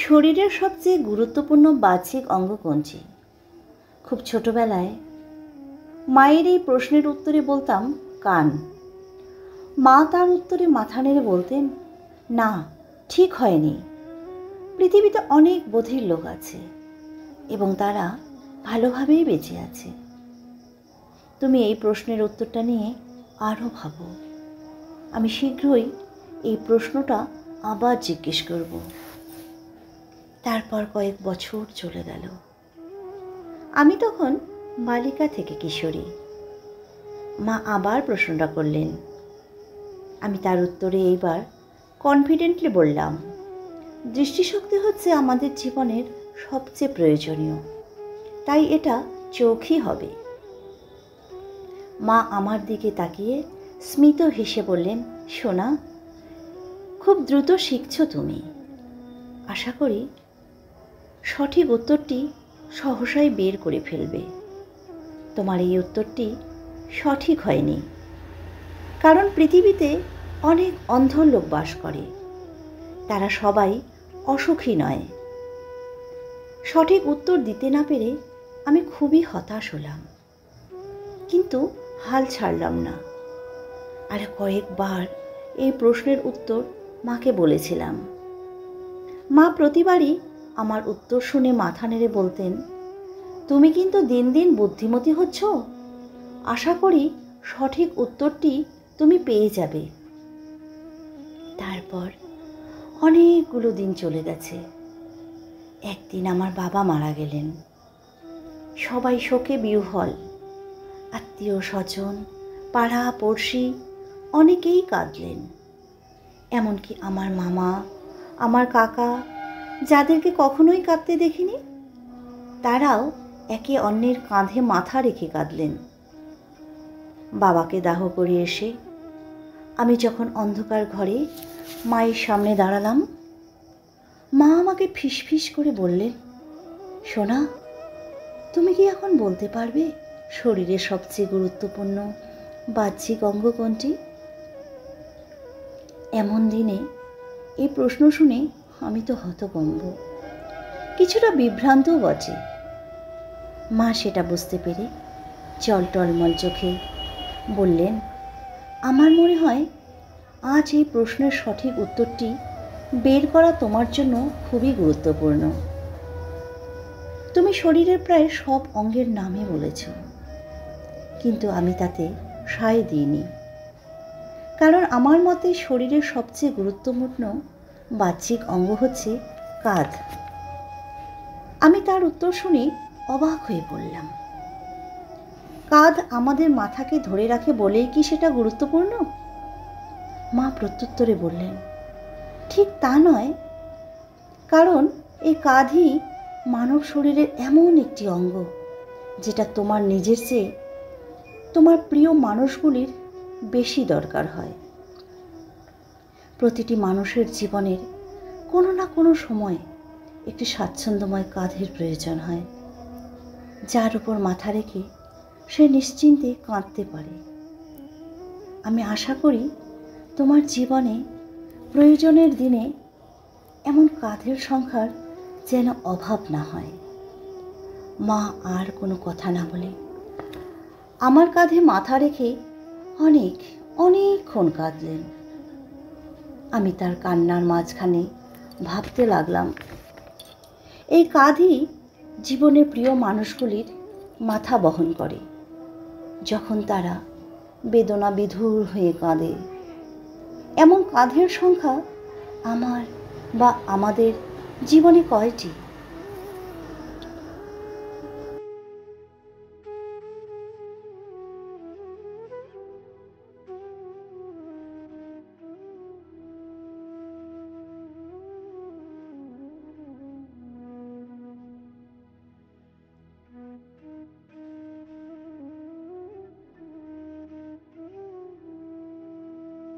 শরীরের সবচেয়ে গুরুত্বপূর্ণ বাহ্যিক অঙ্গ কোনটি? খুব ছোটবেলায় মায়ের এই প্রশ্নের উত্তরে বলতাম কান। মা তার উত্তরে মাথা নেড়ে বলতেন, না, ঠিক হয়নি। পৃথিবীতে অনেক বধির লোক আছে এবং তারা ভালোভাবেই বেঁচে আছে। তুমি এই প্রশ্নের উত্তরটা নিয়ে আরও ভাবো। আমি শীঘ্রই এই প্রশ্নটা আবার জিজ্ঞেস করব। তারপর কয়েক বছর চলে গেল। আমি তখন বালিকা থেকে কিশোরী। মা আবার প্রশ্নটা করলেন। আমি তার উত্তরে এইবার কনফিডেন্টলি বললাম, দৃষ্টিশক্তি হচ্ছে আমাদের জীবনের সবচেয়ে প্রয়োজনীয়, তাই এটা চোখই হবে। মা আমার দিকে তাকিয়ে স্মিত হেসে বললেন, সোনা, খুব দ্রুত শিখছো তুমি। আশা করি সঠিক উত্তরটি সহসাই বের করে ফেলবে। তোমার এই উত্তরটি সঠিক হয়নি, কারণ পৃথিবীতে অনেক অন্ধ লোক বাস করে। তারা সবাই অসুখী নয়। সঠিক উত্তর দিতে না পেরে আমি খুবই হতাশ হলাম, কিন্তু হাল ছাড়লাম না। আর কয়েকবার এই প্রশ্নের উত্তর মাকে বলেছিলাম। মা প্রতিবারই আমার উত্তর শুনে মাথা নেড়ে বলতেন, তুমি কিন্তু দিন দিন বুদ্ধিমতী হচ্ছ। আশা করি সঠিক উত্তরটি তুমি পেয়ে যাবে। তারপর অনেকগুলো দিন চলে গেছে। একদিন আমার বাবা মারা গেলেন। সবাই শোকে বিহ্বল। আত্মীয় স্বজন, পাড়া পড়শি অনেকেই কাঁদলেন। এমনকি আমার মামা, আমার কাকা, যাদেরকে কখনোই কাঁদতে দেখিনি, তারাও একে অন্যের কাঁধে মাথা রেখে কাঁদলেন। বাবাকে দাহ করে এসে আমি যখন অন্ধকার ঘরে মায়ের সামনে দাঁড়ালাম, মা আমাকে ফিসফিস করে বললেন, সোনা, তুমি কি এখন বলতে পারবে শরীরের সবচেয়ে গুরুত্বপূর্ণ বাহ্যিক অঙ্গ কোনটি? এমন দিনে এই প্রশ্ন শুনে আমি তো হতভম্ব, কিছুটা বিভ্রান্তও বটে। মা সেটা বুঝতে পেরে জল টলমল চোখে বললেন, আমার মনে হয় আজ এই প্রশ্নের সঠিক উত্তরটি বের করা তোমার জন্য খুবই গুরুত্বপূর্ণ। তুমি শরীরের প্রায় সব অঙ্গের নামই বলেছ, কিন্তু আমি তাতে সায় দিইনি, কারণ আমার মতে শরীরের সবচেয়ে গুরুত্বপূর্ণ বাহ্যিক অঙ্গ হচ্ছে কাঁধ। আমি তার উত্তর শুনে অবাক হয়ে পড়লাম। কাঁধ আমাদের মাথাকে ধরে রাখে বলেই কি সেটা গুরুত্বপূর্ণ? মা প্রত্যুত্তরে বললেন, ঠিক তা নয়, কারণ এই কাঁধই মানব শরীরের এমন একটি অঙ্গ যেটা তোমার নিজের চেয়ে তোমার প্রিয় মানুষগুলির বেশি দরকার হয়। প্রতিটি মানুষের জীবনের কোনো না কোনো সময় একটি স্বাচ্ছন্দ্যময় কাঁধের প্রয়োজন হয়, যার উপর মাথা রেখে সে নিশ্চিন্তে কাঁদতে পারে। আমি আশা করি তোমার জীবনে প্রয়োজনের দিনে এমন কাঁধের সংখ্যার যেন অভাব না হয়। মা আর কোনো কথা না বলে আমার কাঁধে মাথা রেখে অনেকক্ষণ কাঁদলেন। আমি তার কান্নার মাঝখানে ভাবতে লাগলাম, এই কাঁধই জীবনের প্রিয় মানুষগুলির মাথা বহন করে যখন তারা বেদনা বিধুর হয়ে কাঁদে। এমন কাঁধের সংখ্যা আমার বা আমাদের জীবনে কয়টি?